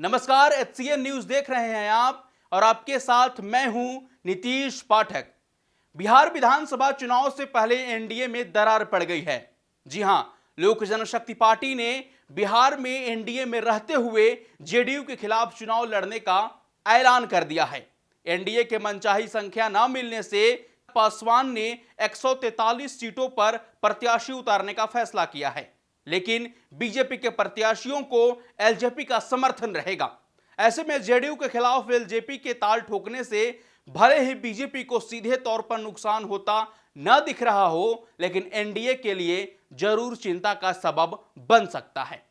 नमस्कार, HCN news देख रहे हैं आप और आपके साथ मैं हूं नीतीश पाठक। बिहार विधानसभा चुनाव से पहले एनडीए में दरार पड़ गई है। जी हां, लोक जनशक्ति पार्टी ने बिहार में एनडीए में रहते हुए जेडीयू के खिलाफ चुनाव लड़ने का ऐलान कर दिया है। एनडीए के मनचाही संख्या न मिलने से पासवान ने 143 सीटों पर प्रत्याशी उतारने का फैसला किया है, लेकिन बीजेपी के प्रत्याशियों को एलजेपी का समर्थन रहेगा। ऐसे में जेडीयू के खिलाफ एलजेपी के ताल ठोकने से भले ही बीजेपी को सीधे तौर पर नुकसान होता न दिख रहा हो, लेकिन एनडीए के लिए जरूर चिंता का सबब बन सकता है।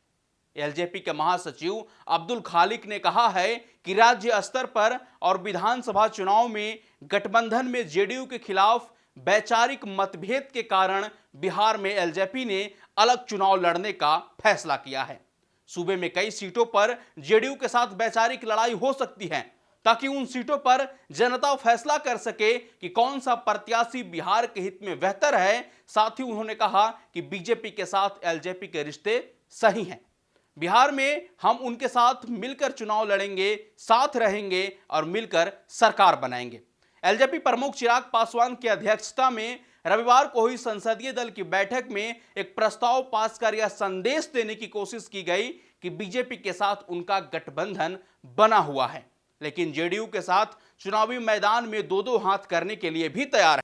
एलजेपी के महासचिव अब्दुल खालिक ने कहा है कि राज्य स्तर पर और विधानसभा चुनाव में गठबंधन में जेडीयू के खिलाफ वैचारिक मतभेद के कारण बिहार में एलजेपी ने अलग चुनाव लड़ने का फैसला किया है। सूबे में कई सीटों पर जेडीयू के साथ वैचारिक लड़ाई हो सकती है, ताकि उन सीटों पर जनता फैसला कर सके कि कौन सा प्रत्याशी बिहार के हित में बेहतर है। साथ ही उन्होंने कहा कि बीजेपी के साथ एलजेपी के रिश्ते सही हैं। बिहार में हम उनके साथ मिलकर चुनाव लड़ेंगे, साथ रहेंगे और मिलकर सरकार बनाएंगे। एलजेपी प्रमुख चिराग पासवान की अध्यक्षता में रविवार को हुई संसदीय दल की बैठक में एक प्रस्ताव पास कर यह संदेश देने की कोशिश की गई कि बीजेपी के साथ उनका गठबंधन बना हुआ है, लेकिन जेडीयू के साथ चुनावी मैदान में दो दो हाथ करने के लिए भी तैयार है।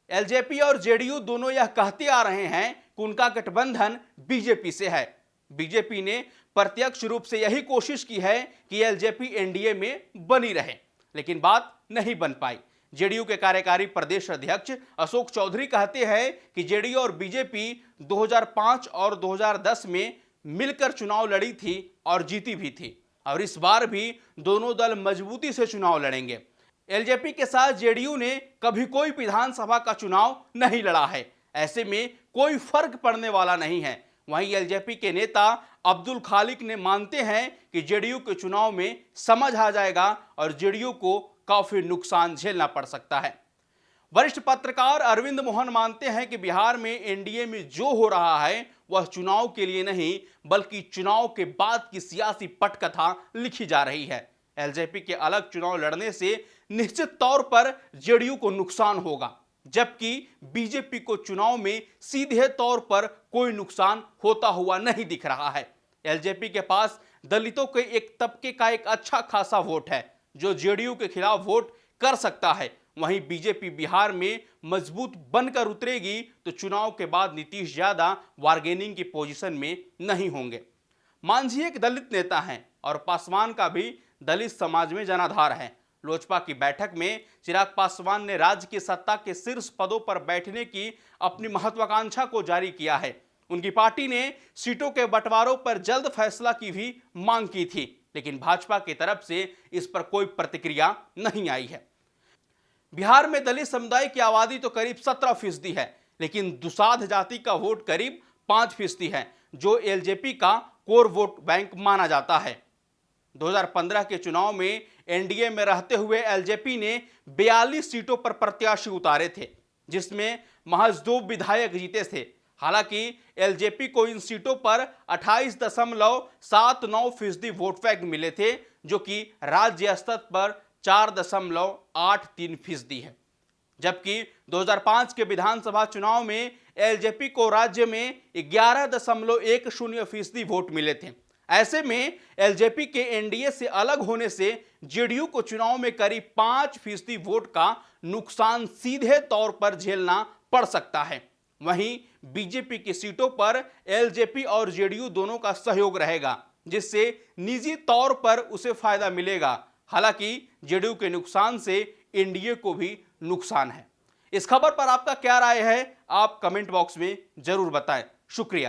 एलजेपी और जेडीयू दोनों यह कहते आ रहे हैं कि उनका गठबंधन बीजेपी से है। बीजेपी ने प्रत्यक्ष रूप से यही कोशिश की है कि एलजेपी एनडीए में बनी रहे, लेकिन बात नहीं बन पाई। जेडीयू के कार्यकारी प्रदेश अध्यक्ष अशोक चौधरी कहते हैं कि जेडीयू और बीजेपी 2005 और 2010 में मिलकर चुनाव लड़ी थी और जीती भी थी, और इस बार भी दोनों दल मजबूती से चुनाव लड़ेंगे। एलजेपी के साथ जेडीयू ने कभी कोई विधानसभा का चुनाव नहीं लड़ा है, ऐसे में कोई फर्क पड़ने वाला नहीं है। वहीं एलजेपी के नेता अब्दुल खालिक ने मानते हैं कि जेडीयू के चुनाव में समझ आ जाएगा और जेडीयू को काफी नुकसान झेलना पड़ सकता है। वरिष्ठ पत्रकार अरविंद मोहन मानते हैं कि बिहार में एनडीए में जो हो रहा है वह चुनाव के लिए नहीं, बल्कि चुनाव के बाद की सियासी पटकथा लिखी जा रही है। एलजेपी के अलग चुनाव लड़ने से निश्चित तौर पर जेडीयू को नुकसान होगा, जबकि बीजेपी को चुनाव में सीधे तौर पर कोई नुकसान होता हुआ नहीं दिख रहा है। एलजेपी के पास दलितों के एक तबके का एक अच्छा खासा वोट है जो जेडीयू के खिलाफ वोट कर सकता है। वहीं बीजेपी बिहार में मजबूत बनकर उतरेगी तो चुनाव के बाद नीतीश ज्यादा बार्गेनिंग की पोजीशन में नहीं होंगे। मांझी एक दलित नेता हैं और पासवान का भी दलित समाज में जनाधार है। लोजपा की बैठक में चिराग पासवान ने राज्य की सत्ता के शीर्ष पदों पर बैठने की अपनी महत्वाकांक्षा को जारी किया है। उनकी पार्टी ने सीटों के बंटवारों पर जल्द फैसला की भी मांग की थी, लेकिन भाजपा की तरफ से इस पर कोई प्रतिक्रिया नहीं आई है। बिहार में दलित समुदाय की आबादी तो करीब 17% है, लेकिन दुसाध जाति का वोट करीब 5% है, जो एलजेपी का कोर वोट बैंक माना जाता है। 2015 के चुनाव में एनडीए में रहते हुए एलजेपी ने 42 सीटों पर प्रत्याशी उतारे थे, जिसमें महज 2 विधायक जीते थे। हालांकि एलजेपी को इन सीटों पर 28.79% वोट बैंक मिले थे, जो कि राज्य स्तर पर 4.83% है। जबकि 2005 के विधानसभा चुनाव में एलजेपी को राज्य में 11.10% वोट मिले थे। ऐसे में एलजेपी के एनडीए से अलग होने से जेडीयू को चुनाव में करीब 5% वोट का नुकसान सीधे तौर पर झेलना पड़ सकता है। वहीं बीजेपी की सीटों पर एलजेपी और जेडीयू दोनों का सहयोग रहेगा, जिससे निजी तौर पर उसे फायदा मिलेगा। हालांकि जेडीयू के नुकसान से एनडीए को भी नुकसान है। इस खबर पर आपका क्या राय है, आप कमेंट बॉक्स में जरूर बताएं। शुक्रिया।